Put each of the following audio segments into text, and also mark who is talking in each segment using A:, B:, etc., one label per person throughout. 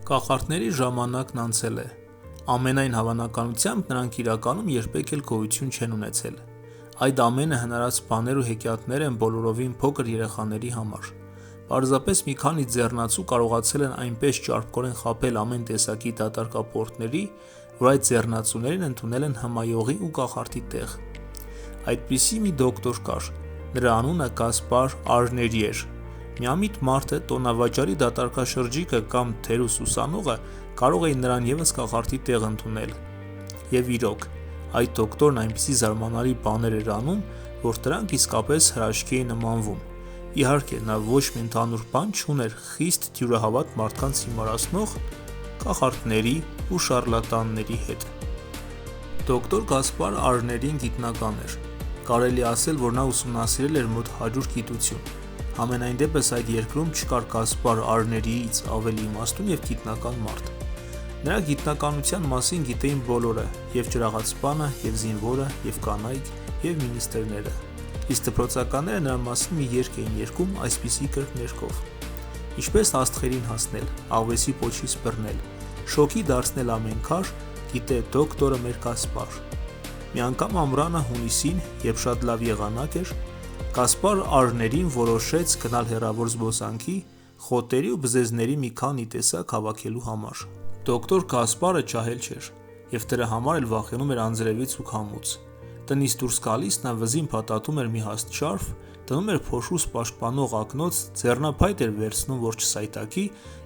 A: Կախարդների ժամանակն անցել է։ Ամենայն հավանականությամբ նրանք իրականում երբեք էլ գոյություն չեն ունեցել։ Այդ ամենը հնարած բաներ ու հեքիաթներ են բոլորովին փոքր երեխաների համար։ Պարզապես մի քանի ձեռնացու կարողացել են այնպես ճարպկորեն խաբել ամեն տեսակի դատարկապորտների, որ այդ ձեռնացուներին ընդունել են հմայողի ու կախարդի տեղ։ Այդպիսի մի դոկտոր կար, նրա անունը Կասպար Արների էր։ Միամիտ մարդը, տոնավաճառի դատարկաշրջիկը կամ թերուս ուսանողը կարող էին նրան ևս կախարդի տեղ ընդունել։ Եվ իրոք, այդ դոկտորն այնպիսի զարմանալի բաներ էր անում, որ դրանք իսկապես հրաշքի էին նմանվում։ Իհարկե, նա ոչ մի ընդհանուր բան չուներ խիստ թյուրահավատ մարդկանց հիմարացնող կախարդների ու շառլատանների հետ։ Դոկտոր Կասպար Արներին գիտնական էր։ Կարելի ասել, որ նա ուսումնասիրել էր մոտ 100 գիտություն։ Համենայն դեպս այդ երկրում չկար Կասպար Արնeriից ավելի իմաստուն և գիտնական մարդ։ Նրա գիտնականության մասին գիտեին բոլորը՝ և ջրաղացպանը, և զինվորը, և կանայք, և մինիստրները։ Իսկ դպրոցականները նրա մասին մի երգ էին երգում այսպիսի կրկներգով. Ինչպես աստղերին հասնել, աղվեսի պոչից բռնել, շոգի դարձնել ամեն քար, գիտե դոկտորը մեր Կասպար։ Մի անգամ ամռանը հունիսին, երբ շատ լավ եղանակ էր, Կասպար Արներին որոշեց գնալ հեռավոր զբոսանքի խոտերի ու բզեզների մի քանի տեսակ հավաքելու համար։ Դոկտոր Կասպարը ջահել չէր և դրա համար էլ վախենում էր անձրևից ու քամուց։ Տնից դուրս գալիս նա վզին փաթաթում էր մի հաստ շարֆ, դնում էր փոշուս պաշտպանող ակնոց, ձեռնափայտ էր վերցնում, որ չսայթաքի,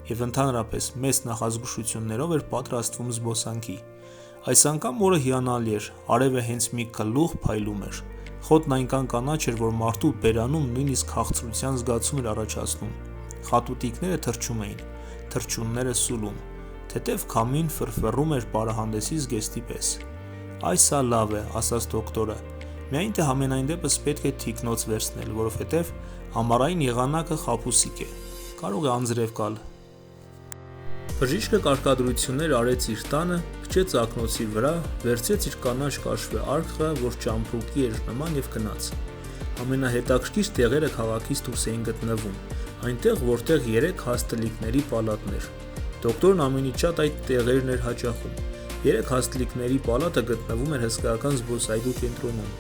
A: և ընդհանրապես մեծ նախազգուշություններով էր պատրաստվում զբոսանքի։ Այս անգամ օրը հիանալի էր, արևը հենց մի գլուխ փայլում էր։ Խոտն այնքան կանաչ էր, որ մարդու բերանում նույնիսկ քաղցրության զգացում էր առաջացնում։ Խատուտիկները թռչում էին, թռչունները սուլում, թեթև քամին ֆռֆռում էր պարահանդեսի զգեստի պես։ «Այս սա լավ է», ասաց դոկտորը, «միայն թե համենայն դեպս պետք է թիկնոց վերցնել, որովհետև ամառային եղանակը խաբուսիկ է, կարող է անձրև գալ»։ Բժիշկը կարգադրություններ արեց իր տանը, փչեց ակնոցի վրա, վերցրեց իր կանաչ կաշվե արկղը, որ ճամպրուկի էր նման, և գնաց։ Ամենահետաքրքիր տեղերը քաղաքից դուրս էին գտնվում, այնտեղ, որտեղ 3 հաստ տլիկների պալատներ։ Դոկտորն ամենից շատ այդ տեղերն էր հաճախում։ 3 հաստ տլիկների պալատը գտնվում էր հսկայական զբոսայգու կենտրոնում։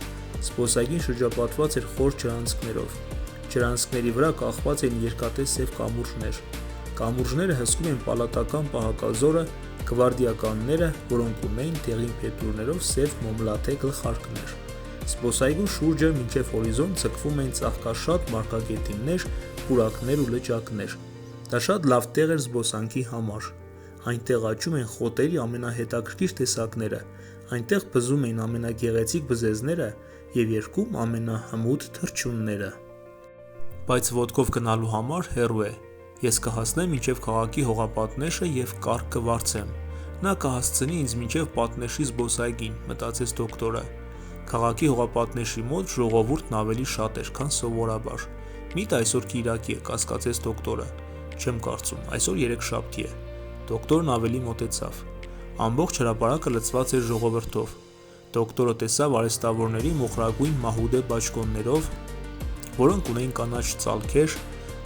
A: Զբոսայգին շրջապատված էր խոր ջրանցքներով։ Ջրանցքների վրա կախված էին երկաթե սև կամուրջներ։ Կամուրջները հսկում էին պալատական պահակազորը, գվարդիականները, որոնք ունեին դեղին փետուրներով սև մոմլաթե գլխարկներ։ Զբոսայգու շուրջը մինչև հորիզոն ձգվում էին ծաղկաշատ մարգագետիններ, պուրակներ ու լճակներ։ Դա շատ լավ տեղ էր զբոսանքի համար։ Այնտեղ աճում էին խոտերի ամենահետաքրքիր տեսակները, այնտեղ բզում էին ամենագեղեցիկ բզեզները և երգում ամենահմուտ թռչունները։ Բայց ոտքով գնալու համար հեռու է։ Ես կհասնեմ մինչև քաղաքի հողապատնեշը և կառք կվարձեմ։ Նա կհասցնի ինձ մինչև պատնեշի զբոսայգին, մտածեց դոկտորը։ Քաղաքի հողապատնեշի մոտ ժողովուրդն ավելի շատ էր, քան սովորաբար։ Միտ այսօր կիրակի է, կասկածեց դոկտորը։ Չեմ կարծում, այսօր երեքշաբթի է։ Դոկտորն ավելի մոտեցավ։ Ամբողջ հրապարակը լցված էր ժողովրդով։ Դոկտորը տեսավ արհեստավորների մոխրագույն մահուդե բաճկոններով, որոնք ունեին կանաչ ծալքեր,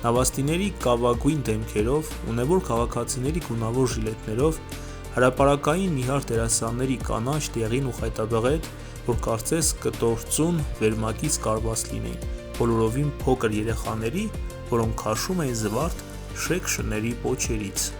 A: նավաստիների կավագույն դեմքերով, ունևոր քաղաքացիների գունավոր ժիլետներով, հրապարակային նիհար դերասանների կանաչ, դեղին ու խայտաբղետ, որ կարծես կտործուն վերմակից կարված լինեին, բոլորովին փոքր երեխաների, որոնք քաշում էին զվարթ շեք շների պոչերից։